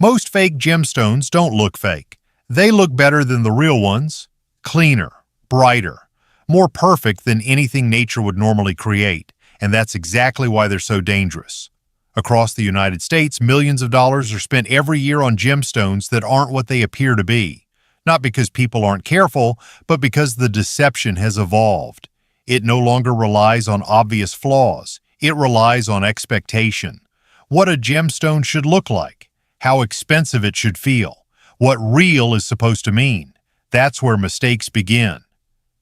Most fake gemstones don't look fake. They look better than the real ones, cleaner, brighter, more perfect than anything nature would normally create, and that's exactly why they're so dangerous. Across the United States, millions of dollars are spent every year on gemstones that aren't what they appear to be. Not because people aren't careful, but because the deception has evolved. It no longer relies on obvious flaws. It relies on expectation. What a gemstone should look like, how expensive it should feel, what real is supposed to mean. That's where mistakes begin.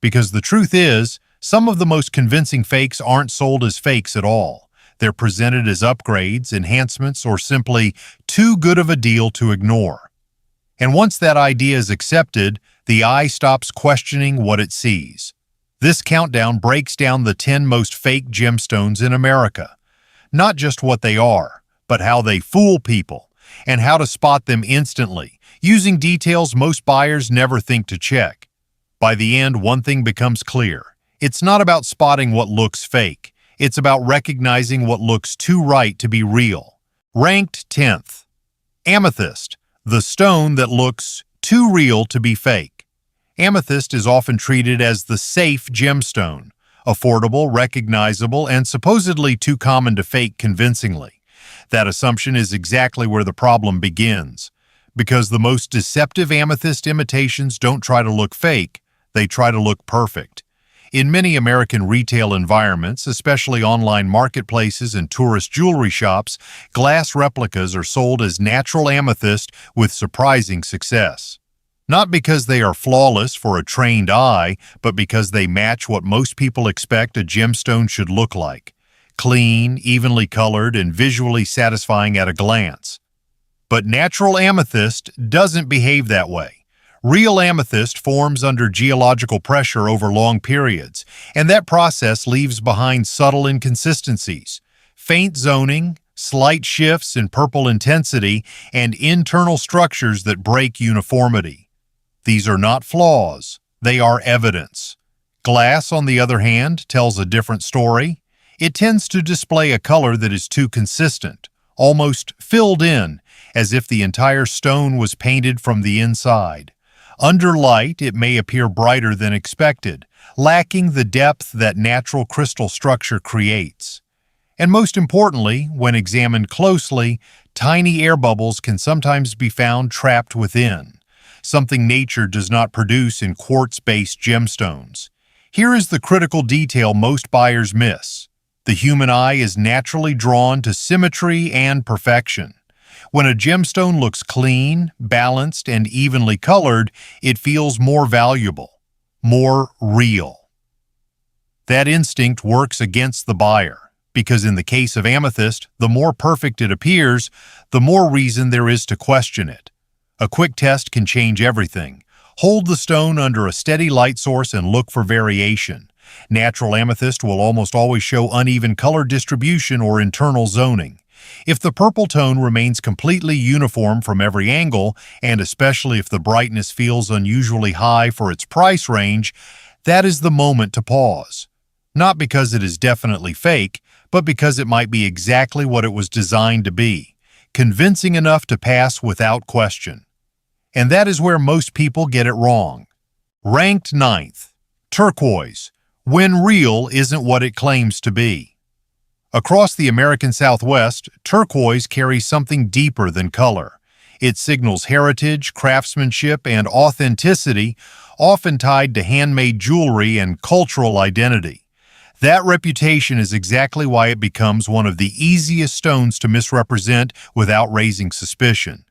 Because the truth is, some of the most convincing fakes aren't sold as fakes at all. They're presented as upgrades, enhancements, or simply too good of a deal to ignore. And once that idea is accepted, the eye stops questioning what it sees. This countdown breaks down the 10 most fake gemstones in America. Not just what they are, but how they fool people, and how to spot them instantly, using details most buyers never think to check. By the end, one thing becomes clear. It's not about spotting what looks fake. It's about recognizing what looks too right to be real. Ranked 10th. Amethyst, the stone that looks too real to be fake. Amethyst is often treated as the safe gemstone, affordable, recognizable, and supposedly too common to fake convincingly. That assumption is exactly where the problem begins. Because the most deceptive amethyst imitations don't try to look fake, they try to look perfect. In many American retail environments, especially online marketplaces and tourist jewelry shops, glass replicas are sold as natural amethyst with surprising success. Not because they are flawless for a trained eye, but because they match what most people expect a gemstone should look like. Clean, evenly colored, and visually satisfying at a glance. But natural amethyst doesn't behave that way. Real amethyst forms under geological pressure over long periods, and that process leaves behind subtle inconsistencies, faint zoning, slight shifts in purple intensity, and internal structures that break uniformity. These are not flaws, they are evidence. Glass, on the other hand, tells a different story. It tends to display a color that is too consistent, almost filled in, as if the entire stone was painted from the inside. Under light, it may appear brighter than expected, lacking the depth that natural crystal structure creates. And most importantly, when examined closely, tiny air bubbles can sometimes be found trapped within, something nature does not produce in quartz-based gemstones. Here is the critical detail most buyers miss. The human eye is naturally drawn to symmetry and perfection. When a gemstone looks clean, balanced, and evenly colored, it feels more valuable, more real. That instinct works against the buyer, because in the case of amethyst, the more perfect it appears, the more reason there is to question it. A quick test can change everything. Hold the stone under a steady light source and look for variation. Natural amethyst will almost always show uneven color distribution or internal zoning. If the purple tone remains completely uniform from every angle, and especially if the brightness feels unusually high for its price range, that is the moment to pause. Not because it is definitely fake, but because it might be exactly what it was designed to be, convincing enough to pass without question. And that is where most people get it wrong. Ranked 9th. Turquoise, when real isn't what it claims to be. Across the American Southwest, turquoise carries something deeper than color. It signals heritage, craftsmanship, and authenticity, often tied to handmade jewelry and cultural identity. That reputation is exactly why it becomes one of the easiest stones to misrepresent without raising suspicion.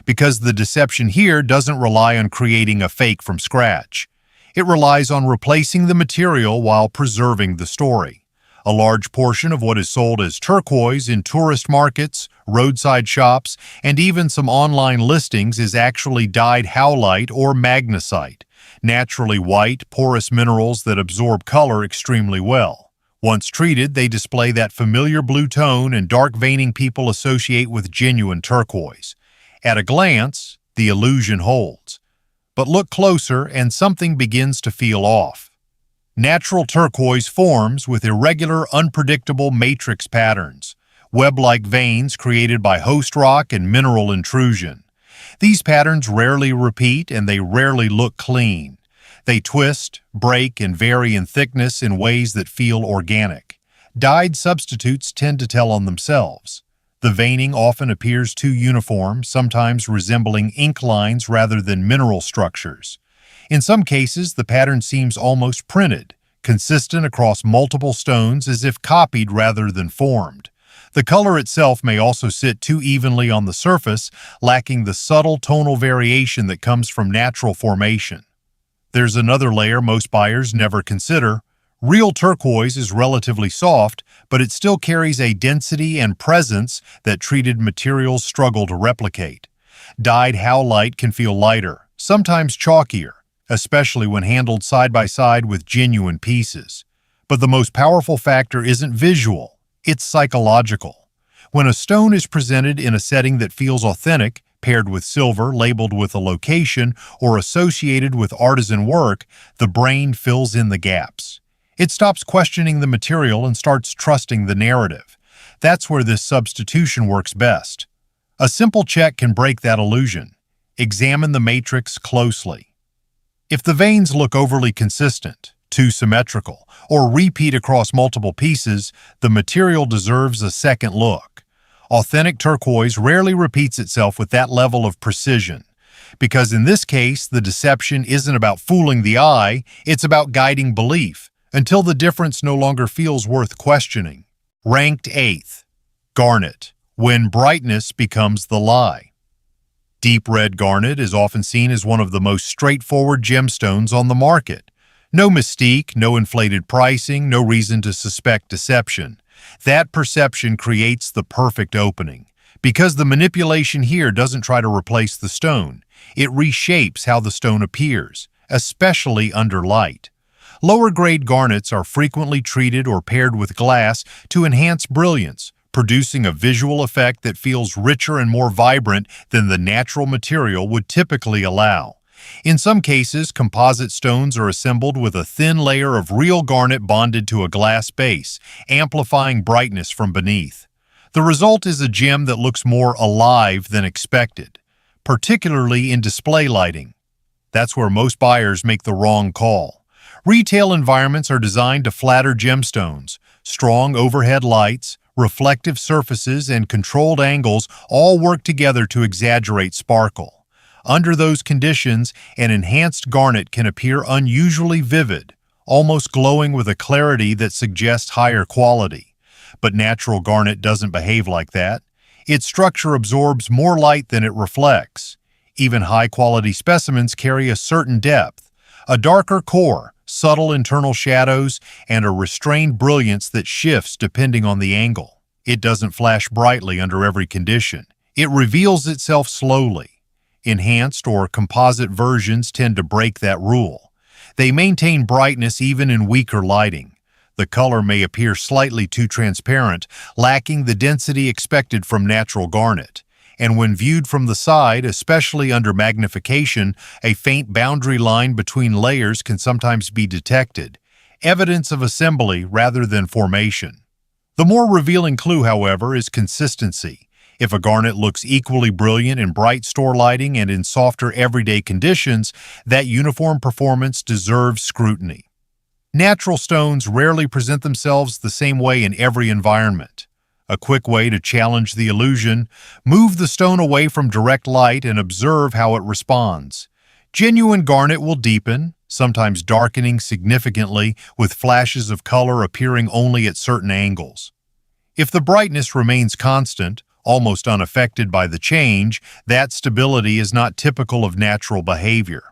Because the deception here doesn't rely on creating a fake from scratch. It relies on replacing the material while preserving the story. A large portion of what is sold as turquoise in tourist markets, roadside shops, and even some online listings is actually dyed howlite or magnesite, naturally white, porous minerals that absorb color extremely well. Once treated, they display that familiar blue tone and dark veining people associate with genuine turquoise. At a glance, the illusion holds. But look closer and something begins to feel off. Natural turquoise forms with irregular, unpredictable matrix patterns. web-like veins created by host rock and mineral intrusion. These patterns rarely repeat and they rarely look clean. They twist, break, and vary in thickness in ways that feel organic. Dyed substitutes tend to tell on themselves. The veining often appears too uniform, sometimes resembling ink lines rather than mineral structures. In some cases, the pattern seems almost printed, consistent across multiple stones as if copied rather than formed. The color itself may also sit too evenly on the surface, lacking the subtle tonal variation that comes from natural formation. There's another layer most buyers never consider. Real turquoise is relatively soft, but it still carries a density and presence that treated materials struggle to replicate. Dyed howlite can feel lighter, sometimes chalkier, especially when handled side by side with genuine pieces. But the most powerful factor isn't visual, it's psychological. When a stone is presented in a setting that feels authentic, paired with silver, labeled with a location, or associated with artisan work, the brain fills in the gaps. It stops questioning the material and starts trusting the narrative. That's where this substitution works best. A simple check can break that illusion. Examine the matrix closely. If the veins look overly consistent, too symmetrical, or repeat across multiple pieces, the material deserves a second look. Authentic turquoise rarely repeats itself with that level of precision, because in this case, the deception isn't about fooling the eye, it's about guiding belief, until the difference no longer feels worth questioning. Ranked 8th. Garnet, when brightness becomes the lie. Deep red garnet is often seen as one of the most straightforward gemstones on the market. No mystique, no inflated pricing, no reason to suspect deception. That perception creates the perfect opening, because the manipulation here doesn't try to replace the stone. It reshapes how the stone appears, especially under light. Lower-grade garnets are frequently treated or paired with glass to enhance brilliance, producing a visual effect that feels richer and more vibrant than the natural material would typically allow. In some cases, composite stones are assembled with a thin layer of real garnet bonded to a glass base, amplifying brightness from beneath. The result is a gem that looks more alive than expected, particularly in display lighting. That's where most buyers make the wrong call. Retail environments are designed to flatter gemstones. Strong overhead lights, reflective surfaces, and controlled angles all work together to exaggerate sparkle. Under those conditions, an enhanced garnet can appear unusually vivid, almost glowing with a clarity that suggests higher quality. But natural garnet doesn't behave like that. Its structure absorbs more light than it reflects. Even high-quality specimens carry a certain depth, a darker core, subtle internal shadows, and a restrained brilliance that shifts depending on the angle. It doesn't flash brightly under every condition. It reveals itself slowly. Enhanced or composite versions tend to break that rule. They maintain brightness even in weaker lighting. The color may appear slightly too transparent, lacking the density expected from natural garnet. And when viewed from the side, especially under magnification, a faint boundary line between layers can sometimes be detected, evidence of assembly rather than formation. The more revealing clue, however, is consistency. If a garnet looks equally brilliant in bright store lighting and in softer everyday conditions, that uniform performance deserves scrutiny. Natural stones rarely present themselves the same way in every environment. A quick way to challenge the illusion: move the stone away from direct light and observe how it responds. Genuine garnet will deepen, sometimes darkening significantly, with flashes of color appearing only at certain angles. If the brightness remains constant, almost unaffected by the change, that stability is not typical of natural behavior.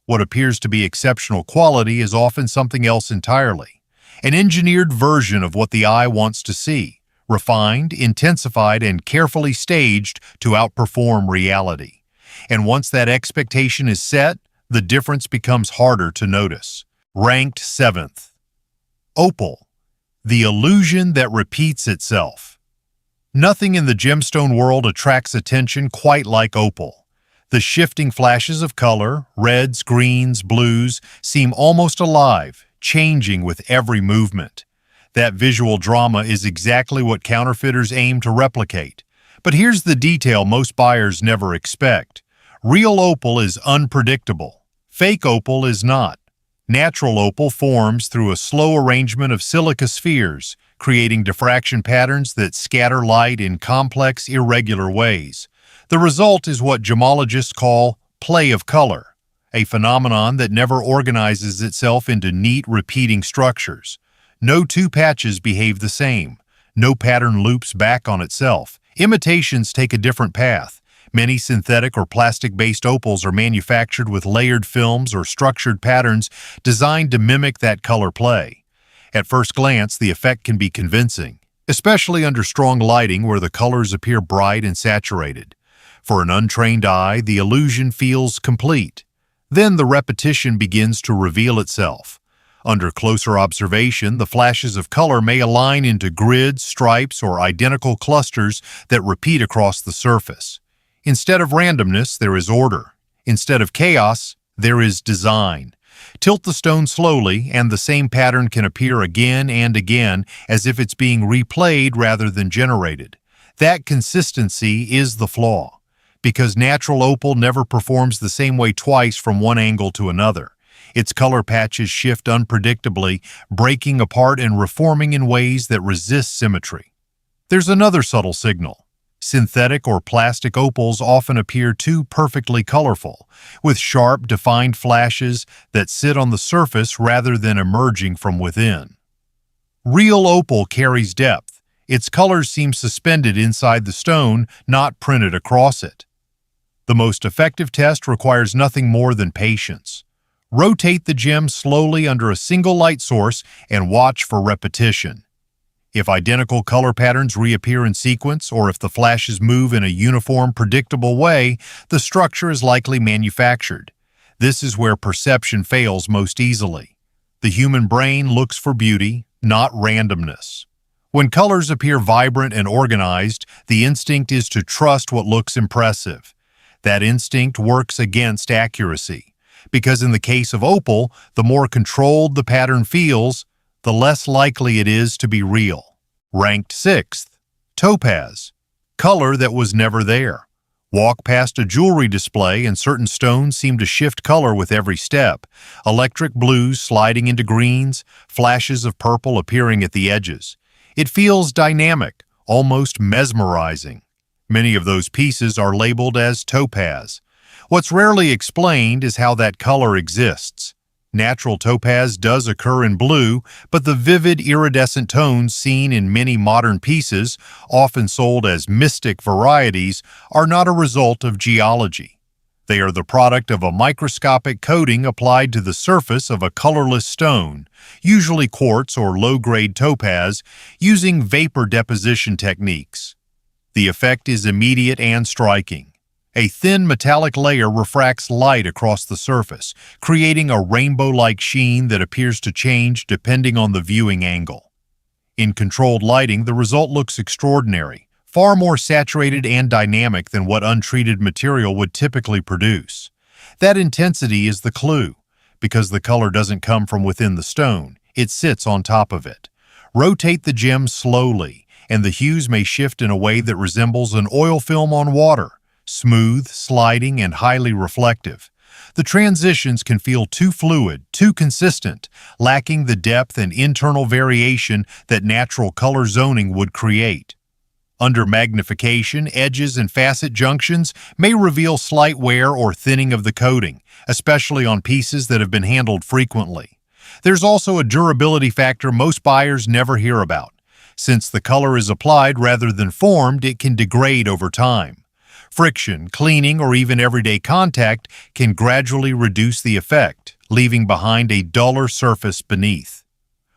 What appears to be exceptional quality is often something else entirely, an engineered version of what the eye wants to see, refined, intensified, and carefully staged to outperform reality. And once that expectation is set, the difference becomes harder to notice. Ranked 7th. Opal, the illusion that repeats itself. Nothing in the gemstone world attracts attention quite like opal. The shifting flashes of color, reds, greens, blues, seem almost alive, changing with every movement. That visual drama is exactly what counterfeiters aim to replicate. But here's the detail most buyers never expect. Real opal is unpredictable. Fake opal is not. Natural opal forms through a slow arrangement of silica spheres, creating diffraction patterns that scatter light in complex, irregular ways. The result is what gemologists call play of color, a phenomenon that never organizes itself into neat, repeating structures. No two patches behave the same. No pattern loops back on itself. Imitations take a different path. Many synthetic or plastic-based opals are manufactured with layered films or structured patterns designed to mimic that color play. At first glance, the effect can be convincing, especially under strong lighting where the colors appear bright and saturated. For an untrained eye, the illusion feels complete. Then the repetition begins to reveal itself. Under closer observation, the flashes of color may align into grids, stripes, or identical clusters that repeat across the surface. Instead of randomness, there is order. Instead of chaos, there is design. Tilt the stone slowly, and the same pattern can appear again and again as if it's being replayed rather than generated. That consistency is the flaw, because natural opal never performs the same way twice from one angle to another. Its color patches shift unpredictably, breaking apart and reforming in ways that resist symmetry. There's another subtle signal. Synthetic or plastic opals often appear too perfectly colorful, with sharp, defined flashes that sit on the surface rather than emerging from within. Real opal carries depth. Its colors seem suspended inside the stone, not printed across it. The most effective test requires nothing more than patience. Rotate the gem slowly under a single light source and watch for repetition. If identical color patterns reappear in sequence, or if the flashes move in a uniform, predictable way, the structure is likely manufactured. This is where perception fails most easily. The human brain looks for beauty, not randomness. When colors appear vibrant and organized, the instinct is to trust what looks impressive. That instinct works against accuracy, because in the case of opal, the more controlled the pattern feels, the less likely it is to be real. Ranked 6th, Topaz, color that was never there. Walk past a jewelry display and certain stones seem to shift color with every step, electric blues sliding into greens, flashes of purple appearing at the edges. It feels dynamic, almost mesmerizing. Many of those pieces are labeled as topaz. What's rarely explained is how that color exists. Natural topaz does occur in blue, but the vivid iridescent tones seen in many modern pieces, often sold as mystic varieties, are not a result of geology. They are the product of a microscopic coating applied to the surface of a colorless stone, usually quartz or low-grade topaz, using vapor deposition techniques. The effect is immediate and striking. A thin metallic layer refracts light across the surface, creating a rainbow-like sheen that appears to change depending on the viewing angle. In controlled lighting, the result looks extraordinary, far more saturated and dynamic than what untreated material would typically produce. That intensity is the clue, because the color doesn't come from within the stone, it sits on top of it. Rotate the gem slowly, and the hues may shift in a way that resembles an oil film on water, smooth, sliding, and highly reflective. The transitions can feel too fluid, too consistent, lacking the depth and internal variation that natural color zoning would create. Under magnification, edges and facet junctions may reveal slight wear or thinning of the coating, especially on pieces that have been handled frequently. There's also a durability factor most buyers never hear about. Since the color is applied rather than formed, it can degrade over time. Friction, cleaning, or even everyday contact can gradually reduce the effect, leaving behind a duller surface beneath.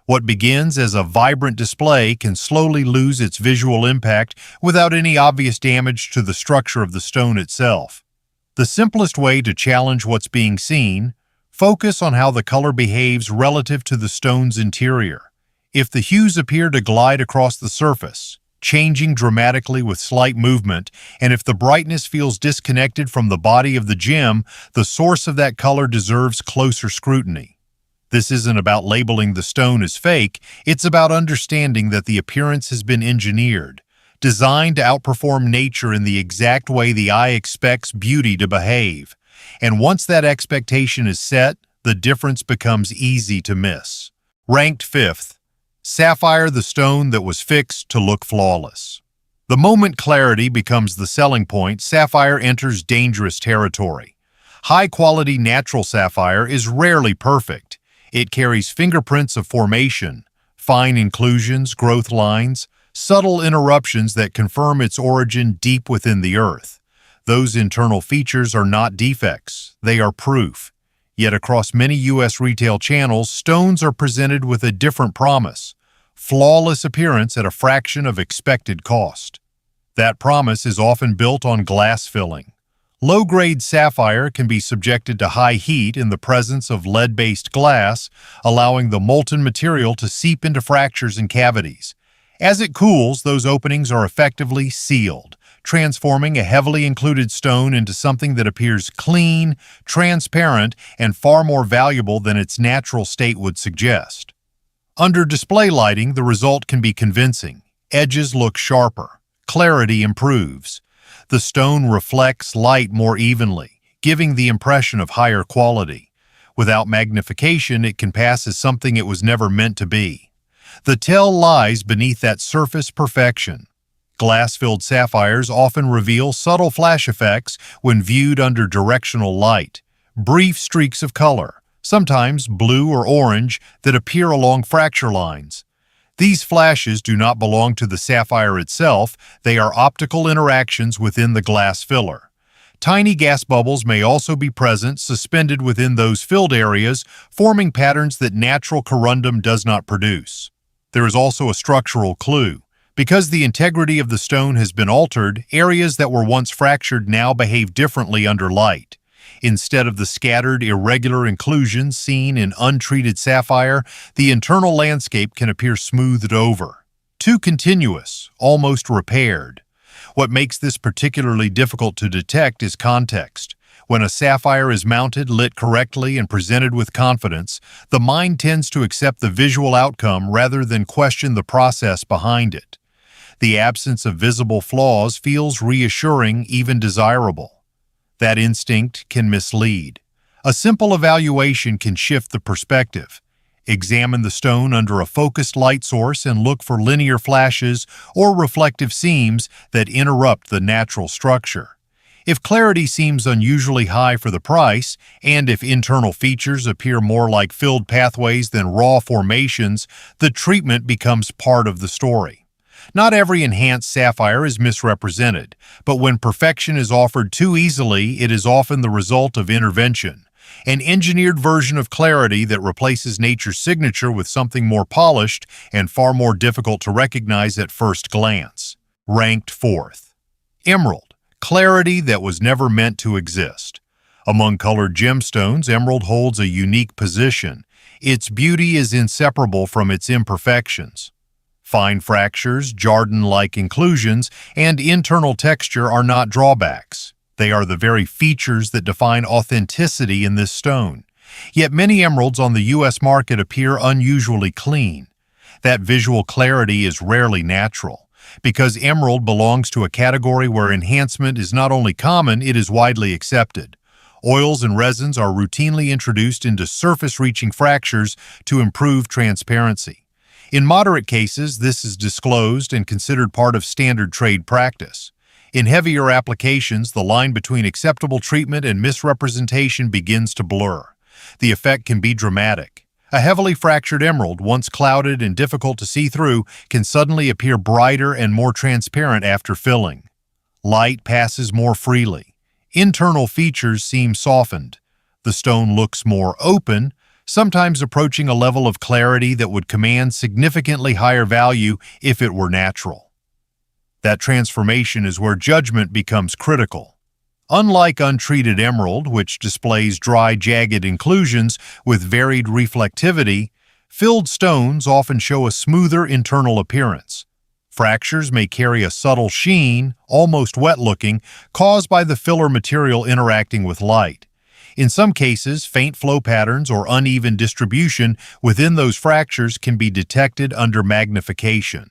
What begins as a vibrant display can slowly lose its visual impact without any obvious damage to the structure of the stone itself. The simplest way to challenge what's being seen: focus on how the color behaves relative to the stone's interior. If the hues appear to glide across the surface, changing dramatically with slight movement, and if the brightness feels disconnected from the body of the gem, the source of that color deserves closer scrutiny. This isn't about labeling the stone as fake, it's about understanding that the appearance has been engineered, designed to outperform nature in the exact way the eye expects beauty to behave. And once that expectation is set, the difference becomes easy to miss. Ranked 5th, Sapphire, the stone that was fixed to look flawless. The moment clarity becomes the selling point, Sapphire enters dangerous territory. High-quality natural sapphire is rarely perfect. It carries fingerprints of formation, fine inclusions, growth lines, subtle interruptions that confirm its origin deep within the earth. Those internal features are not defects, they are proof. Yet across many U.S. retail channels, stones are presented with a different promise: flawless appearance at a fraction of expected cost. That promise is often built on glass filling. Low-grade sapphire can be subjected to high heat in the presence of lead-based glass, allowing the molten material to seep into fractures and cavities. As it cools, those openings are effectively sealed, transforming a heavily included stone into something that appears clean, transparent, and far more valuable than its natural state would suggest. Under display lighting, the result can be convincing. Edges look sharper. Clarity improves. The stone reflects light more evenly, giving the impression of higher quality. Without magnification, it can pass as something it was never meant to be. The tell lies beneath that surface perfection. Glass-filled sapphires often reveal subtle flash effects when viewed under directional light. Brief streaks of color, sometimes blue or orange, that appear along fracture lines. These flashes do not belong to the sapphire itself, they are optical interactions within the glass filler. Tiny gas bubbles may also be present, suspended within those filled areas, forming patterns that natural corundum does not produce. There is also a structural clue. Because the integrity of the stone has been altered, areas that were once fractured now behave differently under light. Instead of the scattered, irregular inclusions seen in untreated sapphire, the internal landscape can appear smoothed over. Too continuous, almost repaired. What makes this particularly difficult to detect is context. When a sapphire is mounted, lit correctly, and presented with confidence, the mind tends to accept the visual outcome rather than question the process behind it. The absence of visible flaws feels reassuring, even desirable. That instinct can mislead. A simple evaluation can shift the perspective. Examine the stone under a focused light source and look for linear flashes or reflective seams that interrupt the natural structure. If clarity seems unusually high for the price, and if internal features appear more like filled pathways than raw formations, the treatment becomes part of the story. Not every enhanced sapphire is misrepresented, but when perfection is offered too easily, it is often the result of intervention. An engineered version of clarity that replaces nature's signature with something more polished and far more difficult to recognize at first glance. Ranked 4th. Emerald. Clarity that was never meant to exist. Among colored gemstones, emerald holds a unique position. Its beauty is inseparable from its imperfections. Fine fractures, Jardin-like inclusions, and internal texture are not drawbacks. They are the very features that define authenticity in this stone. Yet many emeralds on the U.S. market appear unusually clean. That visual clarity is rarely natural, because emerald belongs to a category where enhancement is not only common, it is widely accepted. Oils and resins are routinely introduced into surface-reaching fractures to improve transparency. In moderate cases, this is disclosed and considered part of standard trade practice. In heavier applications, the line between acceptable treatment and misrepresentation begins to blur. The effect can be dramatic. A heavily fractured emerald, once clouded and difficult to see through, can suddenly appear brighter and more transparent after filling. Light passes more freely. Internal features seem softened. The stone looks more open, sometimes approaching a level of clarity that would command significantly higher value if it were natural. That transformation is where judgment becomes critical. Unlike untreated emerald, which displays dry, jagged inclusions with varied reflectivity, filled stones often show a smoother internal appearance. Fractures may carry a subtle sheen, almost wet-looking, caused by the filler material interacting with light. In some cases, faint flow patterns or uneven distribution within those fractures can be detected under magnification.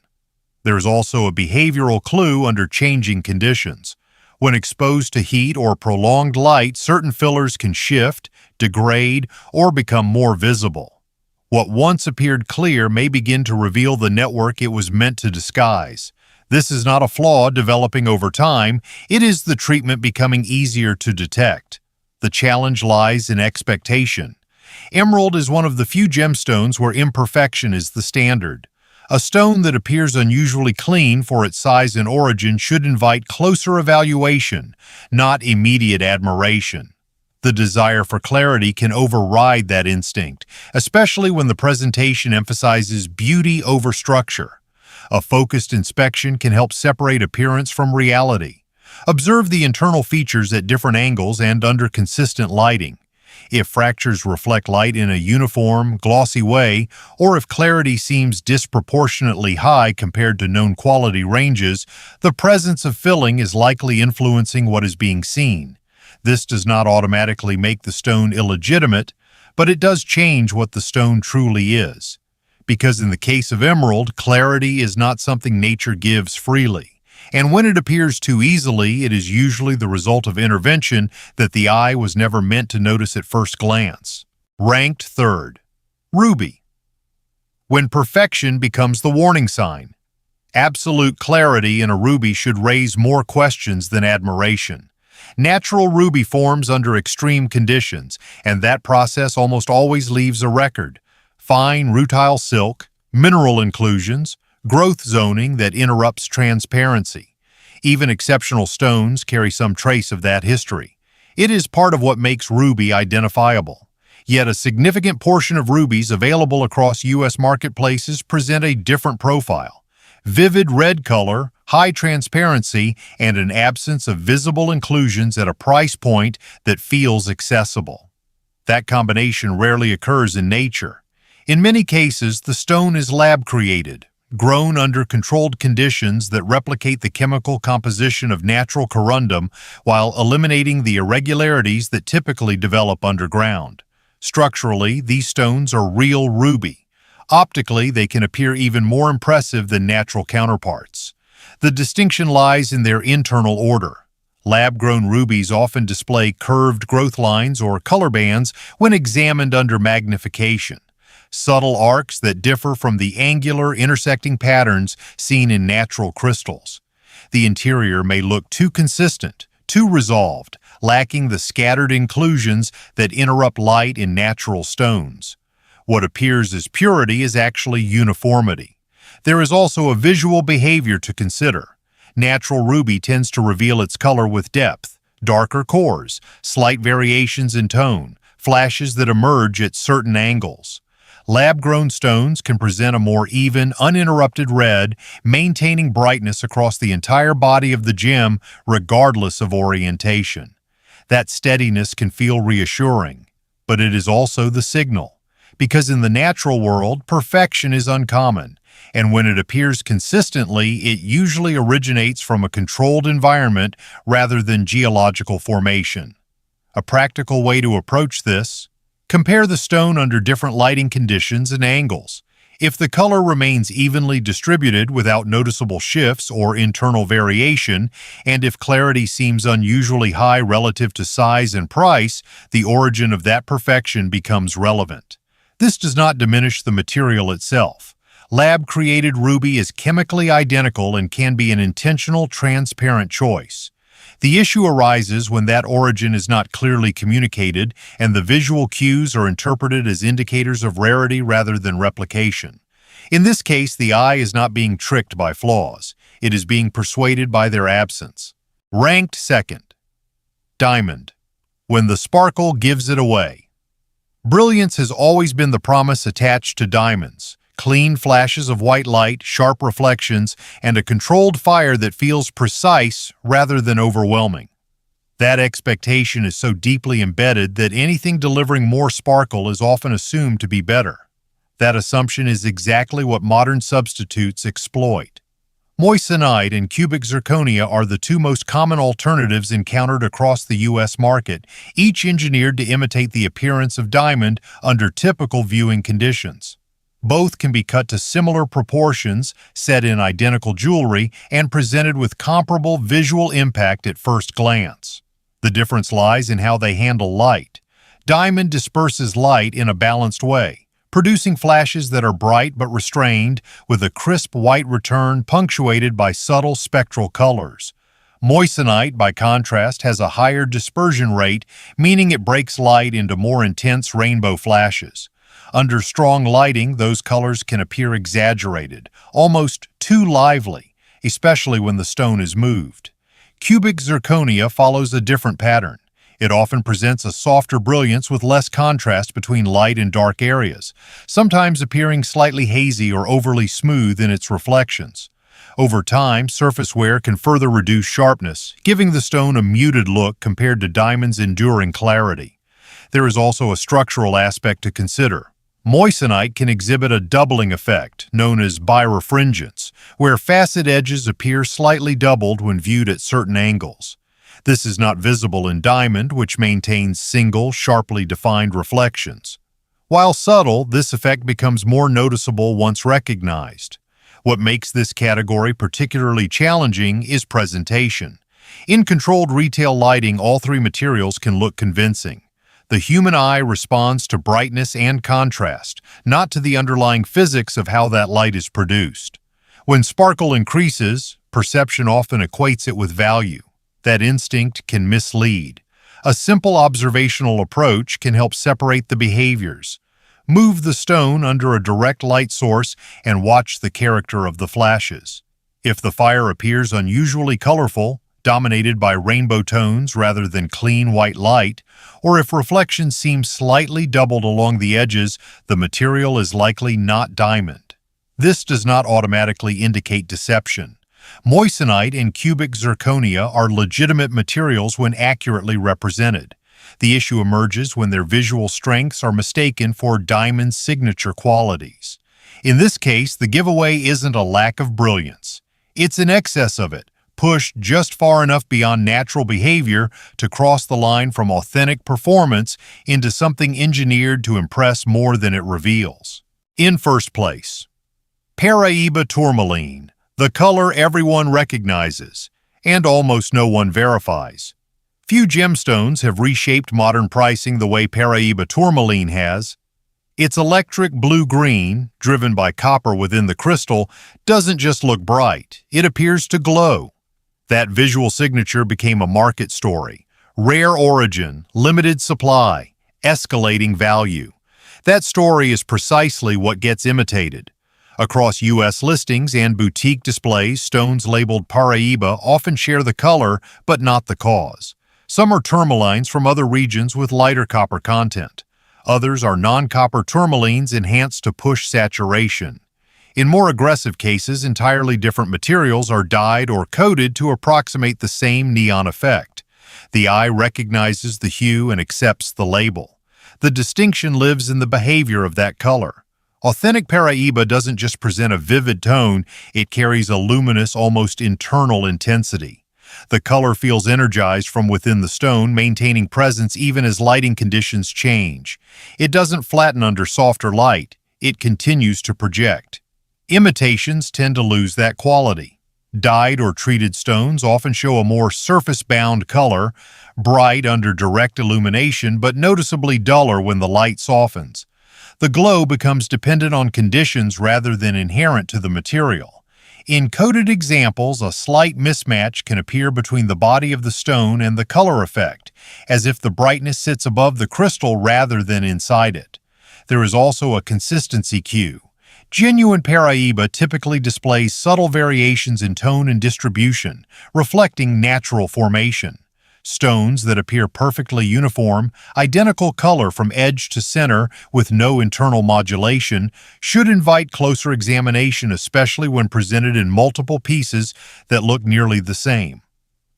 There is also a behavioral clue under changing conditions. When exposed to heat or prolonged light, certain fillers can shift, degrade, or become more visible. What once appeared clear may begin to reveal the network it was meant to disguise. This is not a flaw developing over time, it is the treatment becoming easier to detect. The challenge lies in expectation. Emerald is one of the few gemstones where imperfection is the standard. A stone that appears unusually clean for its size and origin should invite closer evaluation, not immediate admiration. The desire for clarity can override that instinct, especially when the presentation emphasizes beauty over structure. A focused inspection can help separate appearance from reality. Observe the internal features at different angles and under consistent lighting. If fractures reflect light in a uniform, glossy way, or if clarity seems disproportionately high compared to known quality ranges, the presence of filling is likely influencing what is being seen. This does not automatically make the stone illegitimate, but it does change what the stone truly is. Because in the case of emerald, clarity is not something nature gives freely. And when it appears too easily, it is usually the result of intervention that the eye was never meant to notice at first glance. Ranked third. Ruby. When perfection becomes the warning sign. Absolute clarity in a ruby should raise more questions than admiration. Natural ruby forms under extreme conditions, and that process almost always leaves a record. Fine rutile silk, mineral inclusions, growth zoning that interrupts transparency. Even exceptional stones carry some trace of that history. It is part of what makes ruby identifiable. Yet a significant portion of rubies available across U.S. marketplaces present a different profile. Vivid red color, high transparency, and an absence of visible inclusions at a price point that feels accessible. That combination rarely occurs in nature. In many cases, the stone is lab-created, grown under controlled conditions that replicate the chemical composition of natural corundum while eliminating the irregularities that typically develop underground. Structurally, these stones are real ruby. Optically, they can appear even more impressive than natural counterparts. The distinction lies in their internal order. Lab-grown rubies often display curved growth lines or color bands when examined under magnification. Subtle arcs that differ from the angular intersecting patterns seen in natural crystals. The interior may look too consistent, too resolved, lacking the scattered inclusions that interrupt light in natural stones. What appears as purity is actually uniformity. There is also a visual behavior to consider. Natural ruby tends to reveal its color with depth, darker cores, slight variations in tone, flashes that emerge at certain angles. Lab-grown stones can present a more even, uninterrupted red, maintaining brightness across the entire body of the gem regardless of orientation. That steadiness can feel reassuring, but it is also the signal. Because in the natural world, perfection is uncommon, and when it appears consistently, it usually originates from a controlled environment rather than geological formation. A practical way to approach this: compare the stone under different lighting conditions and angles. If the color remains evenly distributed without noticeable shifts or internal variation, and if clarity seems unusually high relative to size and price, the origin of that perfection becomes relevant. This does not diminish the material itself. Lab-created ruby is chemically identical and can be an intentional, transparent choice. The issue arises when that origin is not clearly communicated and the visual cues are interpreted as indicators of rarity rather than replication. In this case, the eye is not being tricked by flaws. It is being persuaded by their absence. Ranked second. Diamond. When the sparkle gives it away. Brilliance has always been the promise attached to diamonds. Clean flashes of white light, sharp reflections, and a controlled fire that feels precise rather than overwhelming. That expectation is so deeply embedded that anything delivering more sparkle is often assumed to be better. That assumption is exactly what modern substitutes exploit. Moissanite and cubic zirconia are the two most common alternatives encountered across the U.S. market, each engineered to imitate the appearance of diamond under typical viewing conditions. Both can be cut to similar proportions, set in identical jewelry, and presented with comparable visual impact at first glance. The difference lies in how they handle light. Diamond disperses light in a balanced way, producing flashes that are bright but restrained, with a crisp white return punctuated by subtle spectral colors. Moissanite, by contrast, has a higher dispersion rate, meaning it breaks light into more intense rainbow flashes. Under strong lighting, those colors can appear exaggerated, almost too lively, especially when the stone is moved. Cubic zirconia follows a different pattern. It often presents a softer brilliance with less contrast between light and dark areas, sometimes appearing slightly hazy or overly smooth in its reflections. Over time, surface wear can further reduce sharpness, giving the stone a muted look compared to diamond's enduring clarity. There is also a structural aspect to consider. Moissanite can exhibit a doubling effect, known as birefringence, where facet edges appear slightly doubled when viewed at certain angles. This is not visible in diamond, which maintains single, sharply defined reflections. While subtle, this effect becomes more noticeable once recognized. What makes this category particularly challenging is presentation. In controlled retail lighting, all three materials can look convincing. The human eye responds to brightness and contrast, not to the underlying physics of how that light is produced. When sparkle increases, perception often equates it with value. That instinct can mislead. A simple observational approach can help separate the behaviors. Move the stone under a direct light source and watch the character of the flashes. If the fire appears unusually colorful, dominated by rainbow tones rather than clean white light, or if reflections seem slightly doubled along the edges, the material is likely not diamond. This does not automatically indicate deception. Moissanite and cubic zirconia are legitimate materials when accurately represented. The issue emerges when their visual strengths are mistaken for diamond's signature qualities. In this case, the giveaway isn't a lack of brilliance. It's an excess of it, pushed just far enough beyond natural behavior to cross the line from authentic performance into something engineered to impress more than it reveals. In first place, Paraiba tourmaline, the color everyone recognizes, and almost no one verifies. Few gemstones have reshaped modern pricing the way Paraiba tourmaline has. Its electric blue-green, driven by copper within the crystal, doesn't just look bright, it appears to glow. That visual signature became a market story. Rare origin, limited supply, escalating value. That story is precisely what gets imitated. Across U.S. listings and boutique displays, stones labeled Paraiba often share the color, but not the cause. Some are tourmalines from other regions with lighter copper content. Others are non-copper tourmalines enhanced to push saturation. In more aggressive cases, entirely different materials are dyed or coated to approximate the same neon effect. The eye recognizes the hue and accepts the label. The distinction lives in the behavior of that color. Authentic Paraiba doesn't just present a vivid tone, it carries a luminous, almost internal intensity. The color feels energized from within the stone, maintaining presence even as lighting conditions change. It doesn't flatten under softer light, it continues to project. Imitations tend to lose that quality. Dyed or treated stones often show a more surface-bound color, bright under direct illumination but noticeably duller when the light softens. The glow becomes dependent on conditions rather than inherent to the material. In coated examples, a slight mismatch can appear between the body of the stone and the color effect, as if the brightness sits above the crystal rather than inside it. There is also a consistency cue. Genuine Paraiba typically displays subtle variations in tone and distribution, reflecting natural formation. Stones that appear perfectly uniform, identical color from edge to center with no internal modulation, should invite closer examination, especially when presented in multiple pieces that look nearly the same.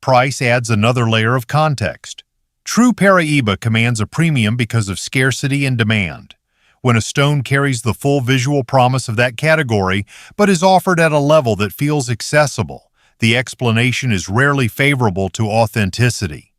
Price adds another layer of context. True Paraiba commands a premium because of scarcity and demand. when a stone carries the full visual promise of that category but is offered at a level that feels accessible, the explanation is rarely favorable to authenticity.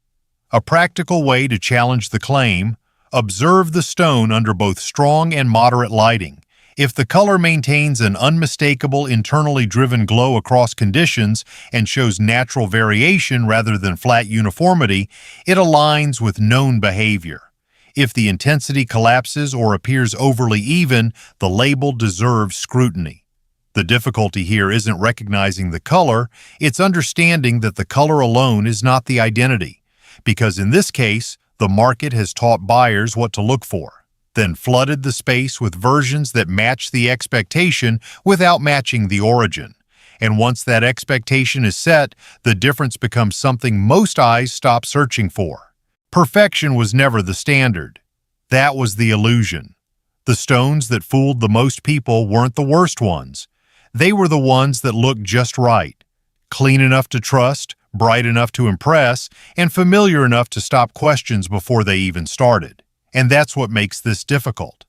A practical way to challenge the claim: observe the stone under both strong and moderate lighting. If the color maintains an unmistakable internally driven glow across conditions and shows natural variation rather than flat uniformity, it aligns with known behavior. If the intensity collapses or appears overly even, the label deserves scrutiny. The difficulty here isn't recognizing the color, it's understanding that the color alone is not the identity, because in this case, the market has taught buyers what to look for, then flooded the space with versions that match the expectation without matching the origin. And once that expectation is set, the difference becomes something most eyes stop searching for. Perfection was never the standard. That was the illusion. The stones that fooled the most people weren't the worst ones. They were the ones that looked just right, clean enough to trust, bright enough to impress, and familiar enough to stop questions before they even started. And that's what makes this difficult.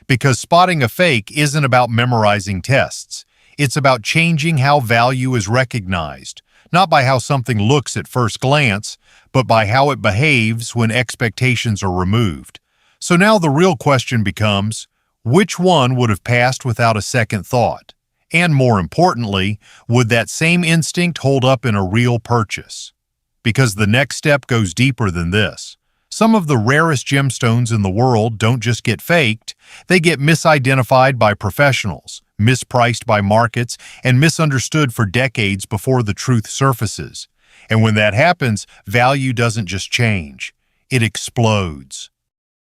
Because spotting a fake isn't about memorizing tests. It's about changing how value is recognized, not by how something looks at first glance, but by how it behaves when expectations are removed. So now the real question becomes, which one would have passed without a second thought? And more importantly, would that same instinct hold up in a real purchase? Because the next step goes deeper than this. Some of the rarest gemstones in the world don't just get faked, they get misidentified by professionals, mispriced by markets, and misunderstood for decades before the truth surfaces. And when that happens, value doesn't just change, it explodes.